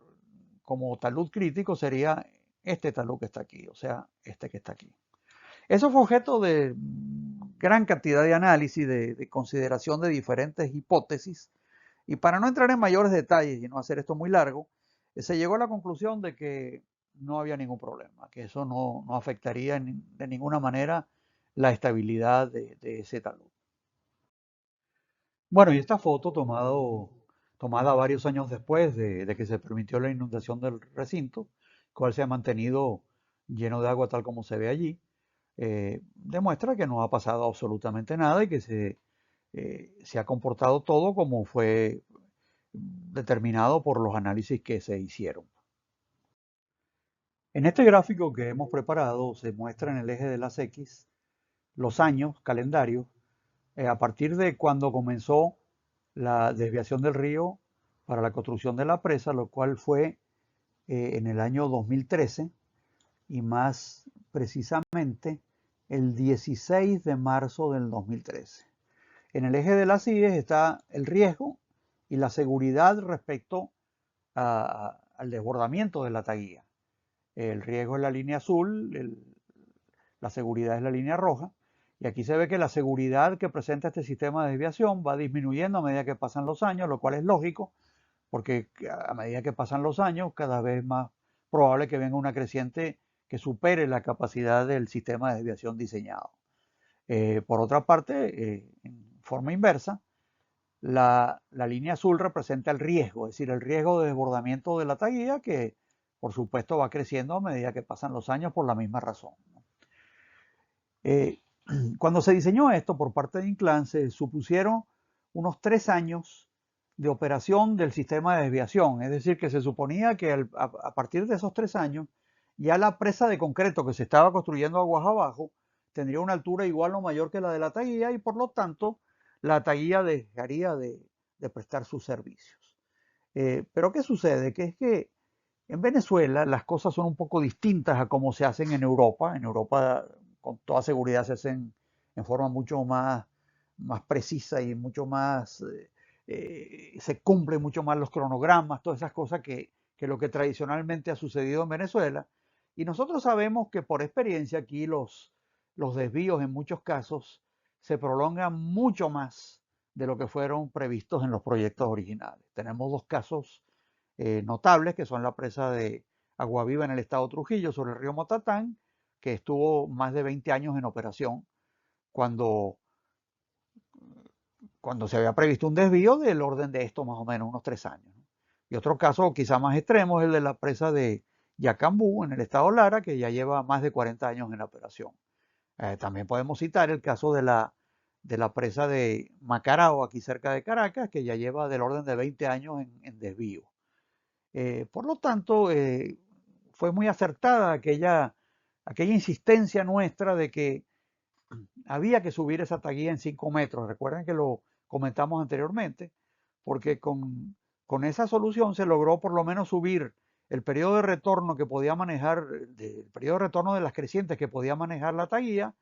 como talud crítico sería este talud que está aquí, o sea, este que está aquí. Eso fue objeto de gran cantidad de análisis, de consideración de diferentes hipótesis, y para no entrar en mayores detalles y no hacer esto muy largo, se llegó a la conclusión de que no había ningún problema, que eso no afectaría de ninguna manera la estabilidad de ese talud. Bueno, y esta foto tomada varios años después de que se permitió la inundación del recinto, cual se ha mantenido lleno de agua tal como se ve allí, demuestra que no ha pasado absolutamente nada y que se ha comportado todo como fue determinado por los análisis que se hicieron. En este gráfico que hemos preparado se muestra en el eje de las X los años calendarios a partir de cuando comenzó la desviación del río para la construcción de la presa, lo cual fue en el año 2013 y más precisamente el 16 de marzo del 2013. En el eje de las Y está el riesgo y la seguridad respecto al desbordamiento de la taguía. El riesgo es la línea azul, la seguridad es la línea roja. Y aquí se ve que la seguridad que presenta este sistema de desviación va disminuyendo a medida que pasan los años, lo cual es lógico, porque a medida que pasan los años, cada vez más probable que venga una creciente que supere la capacidad del sistema de desviación diseñado. Por otra parte, en forma inversa, la línea azul representa el riesgo, es decir, el riesgo de desbordamiento de la taguilla que por supuesto va creciendo a medida que pasan los años por la misma razón. Eh, cuando se diseñó esto por parte de Inclán, se supusieron unos 3 años de operación del sistema de desviación, es decir, que se suponía que a partir de esos 3 años ya la presa de concreto que se estaba construyendo aguas abajo tendría una altura igual o mayor que la de la taguilla y por lo tanto la taguilla dejaría de prestar sus servicios. Pero ¿qué sucede? Que es que en Venezuela las cosas son un poco distintas a cómo se hacen en Europa. En Europa con toda seguridad se hacen en forma mucho más precisa y mucho más, se cumplen mucho más los cronogramas, todas esas cosas que lo que tradicionalmente ha sucedido en Venezuela. Y nosotros sabemos que por experiencia aquí los desvíos en muchos casos se prolongan mucho más de lo que fueron previstos en los proyectos originales. Tenemos dos casos notables, que son la presa de Agua Viva en el estado Trujillo sobre el río Motatán, que estuvo más de 20 años en operación cuando, cuando se había previsto un desvío del orden de esto, más o menos unos 3 años. Y otro caso quizá más extremo es el de la presa de Yacambú en el estado Lara, que ya lleva más de 40 años en operación. También podemos citar el caso de la presa de Macarao, aquí cerca de Caracas, que ya lleva del orden de 20 años en desvío. Por lo tanto, fue muy acertada aquella insistencia nuestra de que había que subir esa taguilla en 5 metros. Recuerden que lo comentamos anteriormente, porque con esa solución se logró por lo menos subir el periodo de retorno que podía manejar, el periodo de retorno de las crecientes que podía manejar la taguilla,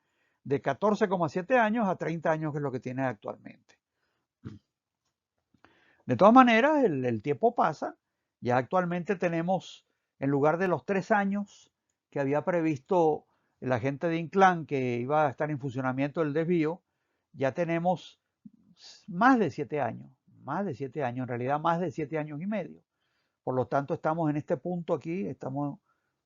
de 14,7 años a 30 años, que es lo que tiene actualmente. De todas maneras, el tiempo pasa. Ya actualmente tenemos, en lugar de los 3 años que había previsto la gente de Inclán que iba a estar en funcionamiento el desvío, ya tenemos más de 7 años, más de 7 años, en realidad más de 7 años y medio. Por lo tanto, estamos en este punto aquí, estamos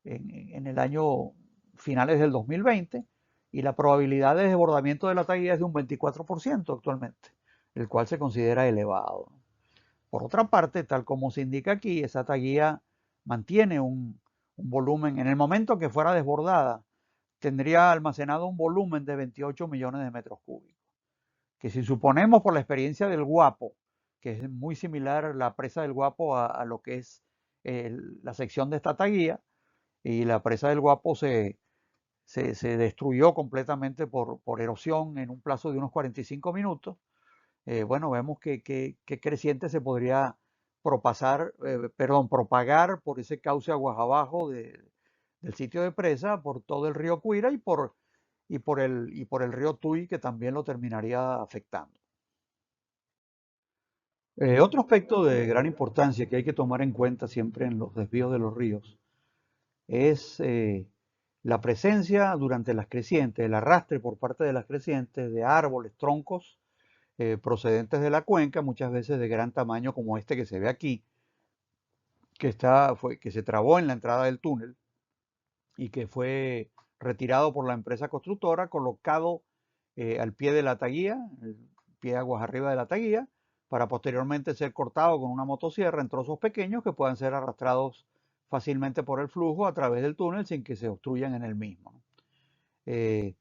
en el año finales del 2020 y la probabilidad de desbordamiento de la taguilla es de un 24% actualmente, el cual se considera elevado. Por otra parte, tal como se indica aquí, esa taguilla mantiene un volumen, en el momento que fuera desbordada, tendría almacenado un volumen de 28 millones de metros cúbicos. Que si suponemos por la experiencia del Guapo, que es muy similar la presa del Guapo a lo que es la sección de esta taguía y la presa del Guapo se destruyó completamente por erosión en un plazo de unos 45 minutos. Bueno, vemos que creciente se podría propagar por ese cauce aguas abajo del sitio de presa, por todo el río Cuira y por el río Tuy, que también lo terminaría afectando. Otro aspecto de gran importancia que hay que tomar en cuenta siempre en los desvíos de los ríos es la presencia durante las crecientes, el arrastre por parte de las crecientes de árboles, troncos procedentes de la cuenca, muchas veces de gran tamaño como este que se ve aquí, que se trabó en la entrada del túnel y que fue retirado por la empresa constructora, colocado al pie de la taguía, el pie aguas arriba de la taguía, para posteriormente ser cortado con una motosierra en trozos pequeños que puedan ser arrastrados fácilmente por el flujo a través del túnel sin que se obstruyan en el mismo, ¿no? Eh,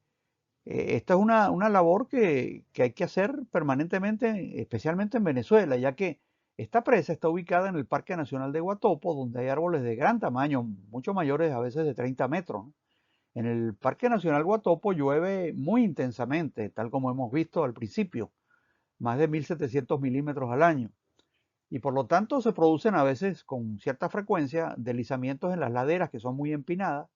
Esta es una labor que hay que hacer permanentemente, especialmente en Venezuela, ya que esta presa está ubicada en el Parque Nacional de Guatopo, donde hay árboles de gran tamaño, mucho mayores a veces de 30 metros, ¿no? En el Parque Nacional Guatopo llueve muy intensamente, tal como hemos visto al principio, más de 1.700 milímetros al año. Y por lo tanto se producen a veces con cierta frecuencia deslizamientos en las laderas que son muy empinadas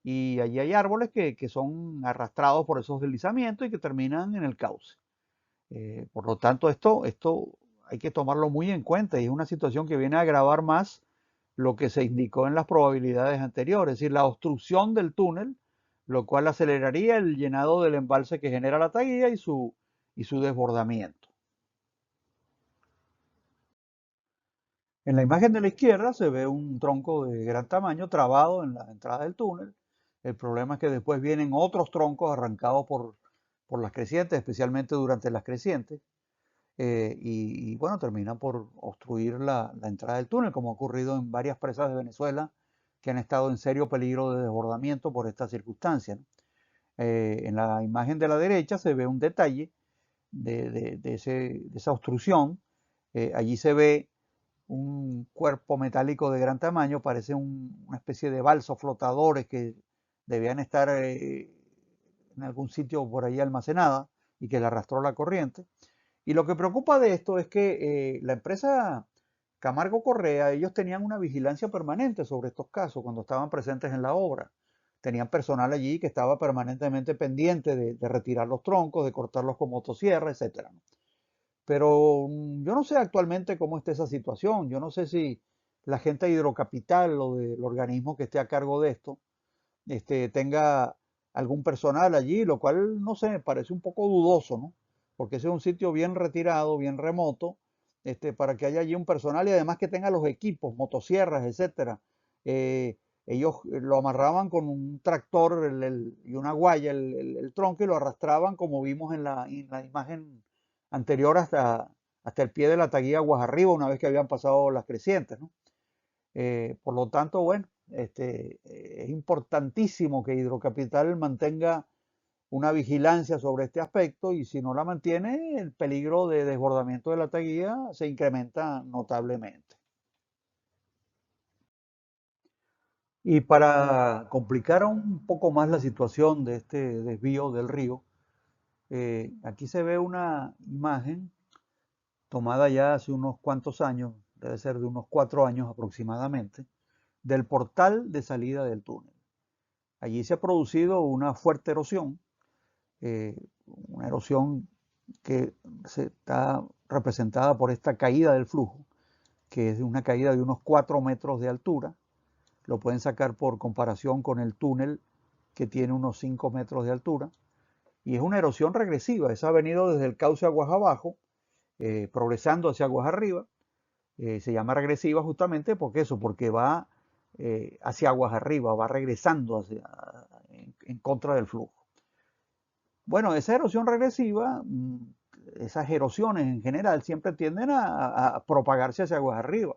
y allí hay árboles que son arrastrados por esos deslizamientos y que terminan en el cauce. Por lo tanto, esto hay que tomarlo muy en cuenta y es una situación que viene a agravar más lo que se indicó en las probabilidades anteriores, es decir, la obstrucción del túnel, lo cual aceleraría el llenado del embalse que genera la taguilla y su desbordamiento. En la imagen de la izquierda se ve un tronco de gran tamaño trabado en la entrada del túnel. El problema es que después vienen otros troncos arrancados por las crecientes, especialmente durante las crecientes, y bueno, terminan por obstruir la entrada del túnel, como ha ocurrido en varias presas de Venezuela que han estado en serio peligro de desbordamiento por esta circunstancia, ¿no? En la imagen de la derecha se ve un detalle de esa obstrucción. Allí se ve un cuerpo metálico de gran tamaño, parece una especie de balsos flotadores que debían estar en algún sitio por ahí almacenada y que la arrastró la corriente. Y lo que preocupa de esto es que la empresa Camargo Correa, ellos tenían una vigilancia permanente sobre estos casos cuando estaban presentes en la obra. Tenían personal allí que estaba permanentemente pendiente de retirar los troncos, de cortarlos con motosierra, etcétera. Pero yo no sé actualmente cómo está esa situación. Yo no sé si la gente de Hidrocapital o del organismo que esté a cargo de esto tenga algún personal allí, lo cual, no sé, me parece un poco dudoso, ¿no? Porque ese es un sitio bien retirado, bien remoto, para que haya allí un personal y además que tenga los equipos, motosierras, etcétera. Ellos lo amarraban con un tractor y una guaya, el tronco, y lo arrastraban como vimos en la imagen anterior hasta el pie de la taguilla aguas arriba, una vez que habían pasado las crecientes, ¿no? Por lo tanto, bueno, es importantísimo que Hidrocapital mantenga una vigilancia sobre este aspecto y si no la mantiene, el peligro de desbordamiento de la taguilla se incrementa notablemente. Y para complicar un poco más la situación de este desvío del río, aquí se ve una imagen tomada ya hace unos cuantos años, debe ser de unos 4 años aproximadamente, del portal de salida del túnel. Allí se ha producido una fuerte erosión, eh, una erosión que está representada por esta caída del flujo, que es una caída de unos 4 metros de altura. Lo pueden sacar por comparación con el túnel, que tiene unos 5 metros de altura. Y es una erosión regresiva, esa ha venido desde el cauce aguas abajo, progresando hacia aguas arriba. Se llama regresiva justamente porque va hacia aguas arriba, va regresando en contra del flujo. Bueno, esa erosión regresiva, esas erosiones en general siempre tienden a propagarse hacia aguas arriba.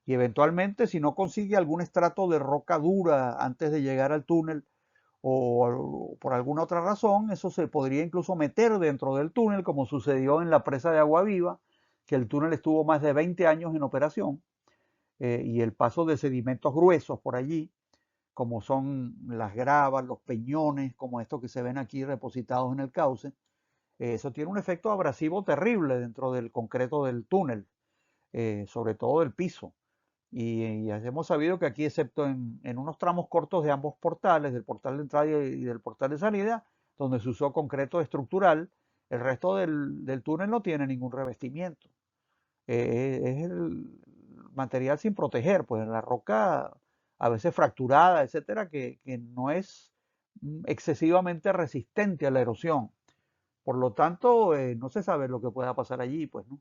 Y eventualmente, si no consigue algún estrato de roca dura antes de llegar al túnel o por alguna otra razón, eso se podría incluso meter dentro del túnel, como sucedió en la presa de Agua Viva, que el túnel estuvo más de 20 años en operación. y el paso de sedimentos gruesos por allí, como son las gravas, los peñones, como estos que se ven aquí depositados en el cauce, eso tiene un efecto abrasivo terrible dentro del concreto del túnel, sobre todo del piso. Y hemos sabido que aquí, excepto en unos tramos cortos de ambos portales, del portal de entrada y del portal de salida, donde se usó concreto estructural, el resto del túnel no tiene ningún revestimiento. Es el material sin proteger, pues la roca a veces fracturada, etcétera, que no es excesivamente resistente a la erosión. Por lo tanto, no se sabe lo que pueda pasar allí, pues, ¿no?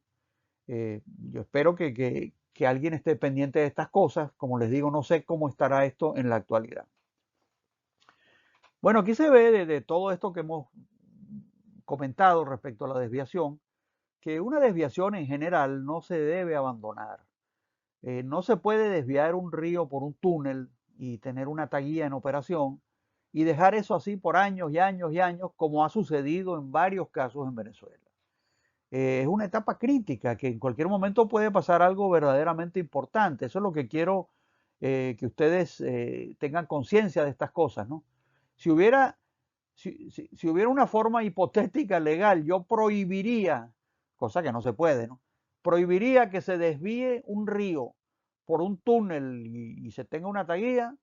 Yo espero que alguien esté pendiente de estas cosas. Como les digo, no sé cómo estará esto en la actualidad. Bueno, aquí se ve de todo esto que hemos comentado respecto a la desviación, que una desviación en general no se debe abandonar. No se puede desviar un río por un túnel y tener una taguilla en operación y dejar eso así por años y años y años, como ha sucedido en varios casos en Venezuela. Es una etapa crítica, que en cualquier momento puede pasar algo verdaderamente importante. Eso es lo que quiero que ustedes tengan conciencia de estas cosas, ¿no? Si hubiera, si hubiera una forma hipotética legal, yo prohibiría, cosa que no se puede, ¿no? Prohibiría que se desvíe un río por un túnel y se tenga una taguilla,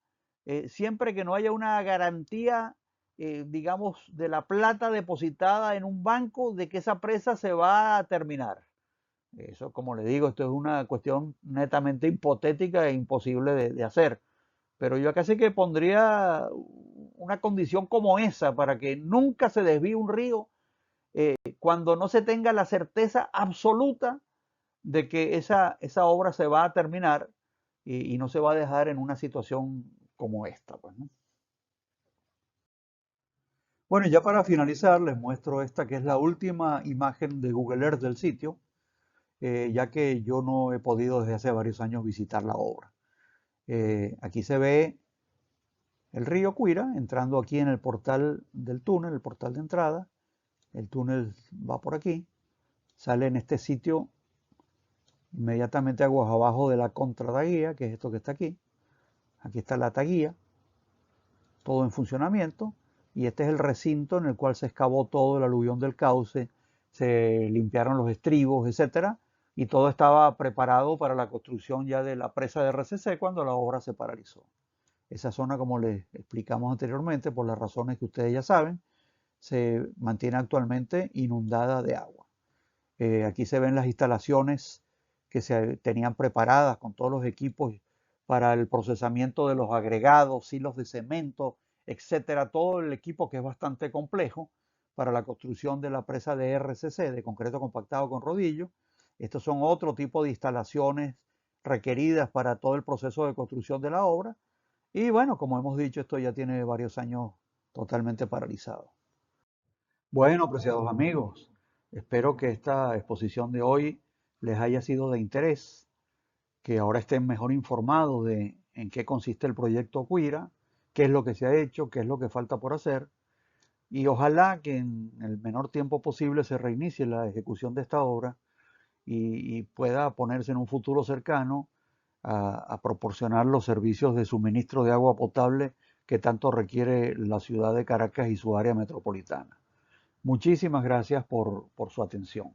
siempre que no haya una garantía, digamos, de la plata depositada en un banco de que esa presa se va a terminar. Eso, como le digo, esto es una cuestión netamente hipotética e imposible de hacer. Pero yo casi que pondría una condición como esa para que nunca se desvíe un río cuando no se tenga la certeza absoluta de que esa obra se va a terminar y no se va a dejar en una situación como esta, pues, ¿no? Bueno, y ya para finalizar, les muestro esta que es la última imagen de Google Earth del sitio, ya que yo no he podido desde hace varios años visitar la obra. Aquí se ve el río Cuira entrando aquí en el portal del túnel, el portal de entrada. El túnel va por aquí, sale en este sitio inmediatamente aguas abajo de la contrataguía, que es esto que está aquí. Aquí está la taguía, todo en funcionamiento, y este es el recinto en el cual se excavó todo el aluvión del cauce, se limpiaron los estribos, etcétera, y todo estaba preparado para la construcción ya de la presa de RCC cuando la obra se paralizó. Esa zona, como les explicamos anteriormente, por las razones que ustedes ya saben, se mantiene actualmente inundada de agua. Aquí se ven las instalaciones que se tenían preparadas con todos los equipos para el procesamiento de los agregados, hilos de cemento, etcétera. Todo el equipo que es bastante complejo para la construcción de la presa de RCC, de concreto compactado con rodillo. Estos son otro tipo de instalaciones requeridas para todo el proceso de construcción de la obra. Y bueno, como hemos dicho, esto ya tiene varios años totalmente paralizado. Bueno, apreciados amigos, espero que esta exposición de hoy les haya sido de interés, que ahora estén mejor informados de en qué consiste el proyecto Cuira, qué es lo que se ha hecho, qué es lo que falta por hacer, y ojalá que en el menor tiempo posible se reinicie la ejecución de esta obra y pueda ponerse en un futuro cercano a proporcionar los servicios de suministro de agua potable que tanto requiere la ciudad de Caracas y su área metropolitana. Muchísimas gracias por su atención.